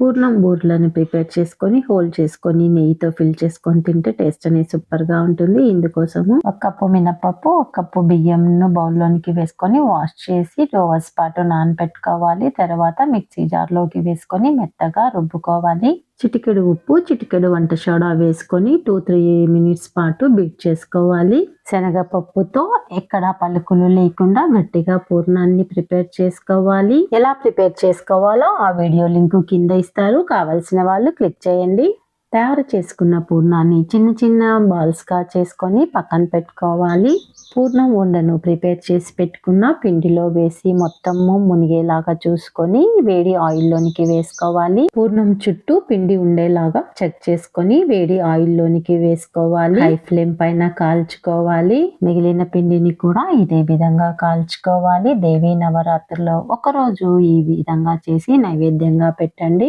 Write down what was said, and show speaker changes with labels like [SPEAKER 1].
[SPEAKER 1] పూర్ణం బూరెలను ప్రిపేర్ చేసుకొని హోల్ చేసుకొని నెయ్యితో ఫిల్ చేసుకొని తింటే టేస్ట్ అనేది సూపర్గా ఉంటుంది. ఇందుకోసము 1 కప్పు మినపప్పు, 1 కప్పు బియ్యంను బౌల్లోనికి వేసుకొని వాష్ చేసి 2 అవర్స్ పాటు నానబెట్టుకోవాలి. తర్వాత మిక్సీ జార్లోకి వేసుకొని మెత్తగా రుబ్బుకోవాలి. చిటికెడు ఉప్పు, చిటికెడు వంట సోడా వేసుకొని 2-3 మినిట్స్ పాటు బీట్ చేసుకోవాలి. శనగపప్పుతో ఎక్కడ పలుకులు లేకుండా గట్టిగా పూర్ణాన్ని ప్రిపేర్ చేసుకోవాలి. ఎలా ప్రిపేర్ చేసుకోవాలో ఆ వీడియో లింక్ కింద ఇస్తారు, కావలసిన వాళ్ళు క్లిక్ చేయండి. తయారు చేసుకున్న పూర్ణాన్ని చిన్న చిన్న బాల్స్గా చేసుకొని పక్కన పెట్టుకోవాలి. పూర్ణం ఉండను ప్రిపేర్ చేసి పెట్టుకున్న పిండిలో వేసి మొత్తము మునిగేలాగా చూసుకొని వేడి ఆయిల్లోనికి వేసుకోవాలి. పూర్ణం చుట్టూ పిండి ఉండేలాగా చెక్ చేసుకొని వేడి ఆయిల్లోనికి వేసుకోవాలి. హై ఫ్లేమ్ పైన కాల్చుకోవాలి. మిగిలిన పిండిని కూడా ఇదే విధంగా కాల్చుకోవాలి. దేవీ నవరాత్రుల్లో ఒకరోజు ఈ విధంగా చేసి నైవేద్యంగా పెట్టండి.